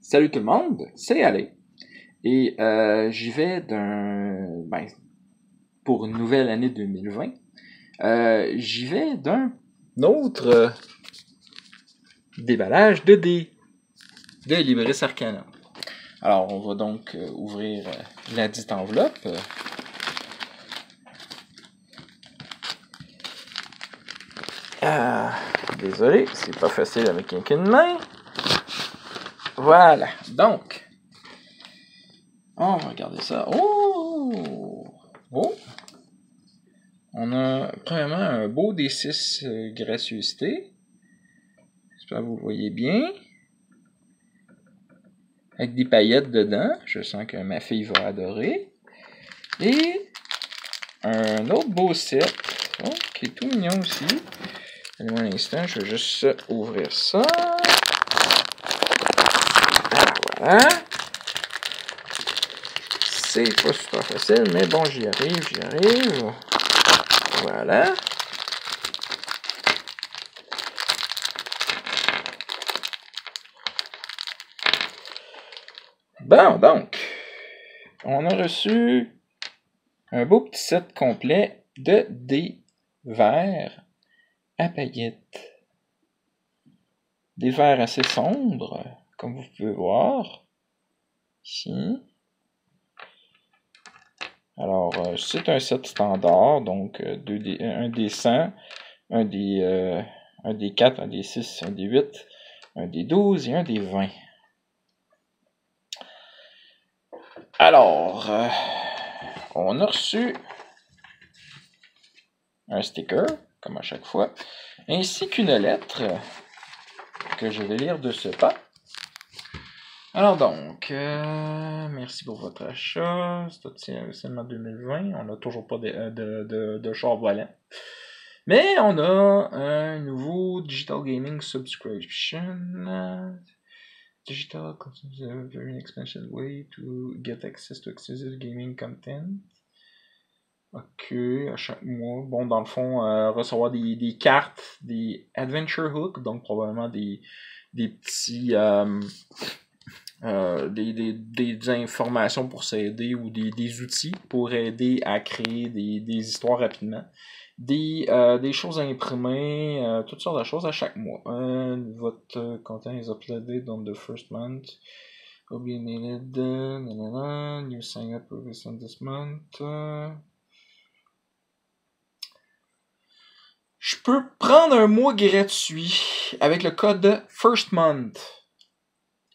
Salut tout le monde, c'est Ale. Et j'y vais pour une nouvelle année 2020, j'y vais d'un autre déballage de dés de Libris Arcana. Alors, on va donc ouvrir la dite enveloppe. Désolé, c'est pas facile avec un qu'une main. Voilà, donc, on va regarder ça. Oh! On a premièrement un beau D6 gracieuseté. J'espère que vous le voyez bien. Avec des paillettes dedans. Je sens que ma fille va adorer. Et un autre beau set. Oh, qui est tout mignon aussi. Donnez-moi un instant, je vais juste ouvrir ça. Voilà. C'est pas super facile, mais bon, j'y arrive. Voilà. Bon, donc, on a reçu un beau petit set complet de dés verts à paillettes. Des verts assez sombres, comme vous pouvez voir ici. Alors, c'est un set standard, donc un des 100, un des 4, un des 6, un des 8, un des 12 et un des 20. Alors, on a reçu un sticker, comme à chaque fois, ainsi qu'une lettre que je vais lire de ce pas. Alors donc, merci pour votre achat. C'est seulement 2020. On n'a toujours pas de char volant. Mais on a un nouveau Digital Gaming Subscription. Digital is a very inexpensive way to get access to exclusive gaming content. Ok, à chaque mois. Bon, dans le fond, recevoir des cartes, des Adventure Hook, donc probablement des petits... des informations pour s'aider ou des outils pour aider à créer des histoires rapidement. Des choses à imprimer, toutes sortes de choses à chaque mois. Votre content is uploaded on the first month. Will be needed. New sign up on this month. Je peux prendre un mois gratuit avec le code First Month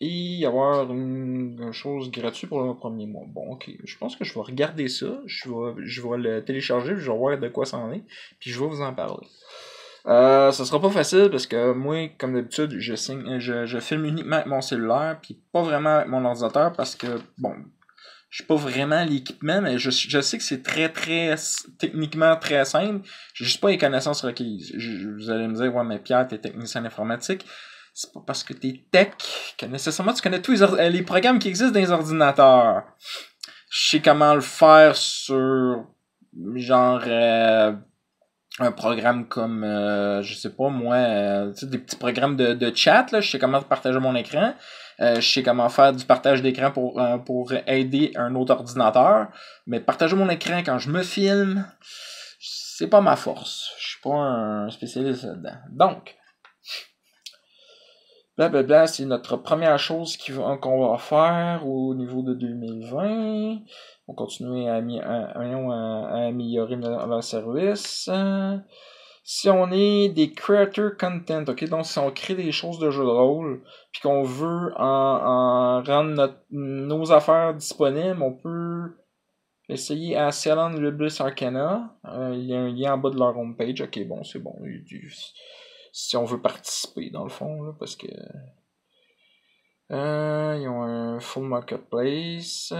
et avoir une chose gratuite pour le premier mois. Bon, ok. Je pense que je vais regarder ça. Je vais le télécharger, je vais voir de quoi ça en est, puis je vais vous en parler. Ça sera pas facile parce que moi, comme d'habitude, je filme uniquement avec mon cellulaire, puis pas vraiment avec mon ordinateur parce que, bon, je suis pas vraiment l'équipement, mais je sais que c'est très, très, techniquement très simple. J'ai juste pas les connaissances requises. Vous allez me dire, ouais, mais Pierre, t'es technicien informatique. C'est pas parce que t'es tech que nécessairement tu connais tous les programmes qui existent dans les ordinateurs. Je sais comment le faire sur, genre, un programme comme, je sais pas moi, tu sais, des petits programmes de chat, là. Je sais comment partager mon écran. Je sais comment faire du partage d'écran pour aider un autre ordinateur. Mais partager mon écran quand je me filme, c'est pas ma force. Je suis pas un spécialiste là-dedans. Donc, blablabla, c'est notre première chose qu'on va faire au niveau de 2020. On va continuer à améliorer notre service. Si on est des creator content, ok, donc si on crée des choses de jeux de rôle, puis qu'on veut en rendre nos affaires disponibles, on peut essayer à Salon Libris Arcana. Il y a un lien en bas de leur homepage. Ok, bon, c'est bon. Si on veut participer, dans le fond, là, parce que ils ont un full marketplace.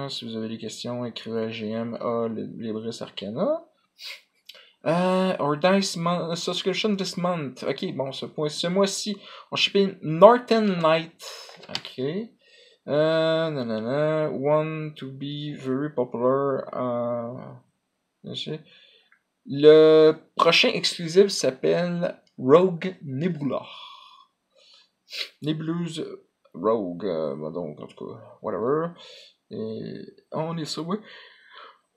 Si vous avez des questions, écrivez à GM Libris Arcana. Our dice subscription this month. Ok, bon, ce mois-ci, on shippé Northern Light. Ok. Want to be very popular. Le prochain exclusif s'appelle Rogue Nebula. Nébuleuse Rogue. Donc, en tout cas, whatever. Et on est ça, oui.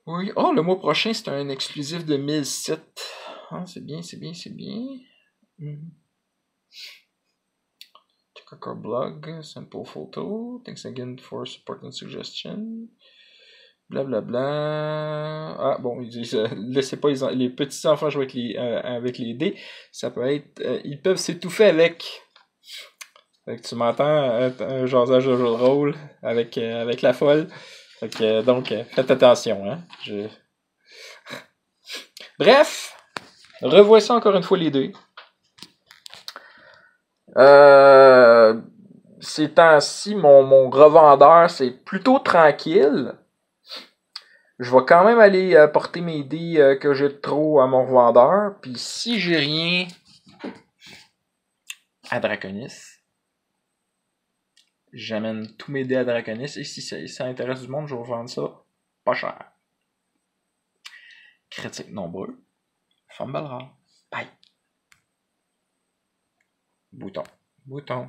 Oui. Oh, le mois prochain, c'est un exclusif de 1007. Ah, c'est bien, c'est bien, c'est bien. Check blog, simple photo. Thanks again for support and suggestion. Blablabla. Ah, bon, ils disent, laissez pas les petits enfants jouer avec les dés. Ça peut être, ils peuvent s'étouffer avec. Fait que tu m'entends, un jasage de jeu de rôle avec la folle. Fait que, donc, faites attention, hein. Bref, revoici encore une fois les dés. Ces temps-ci, mon revendeur, c'est plutôt tranquille. Je vais quand même aller porter mes dés que j'ai de trop à mon revendeur. Puis si j'ai rien à Draconis, j'amène tous mes dés à Draconis. Et si ça intéresse du monde, je vais revendre ça pas cher. Critique nombreux. Fumble rare. Bye. Bouton. Bouton.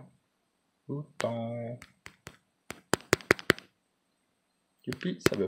Bouton. Youpi, ça veut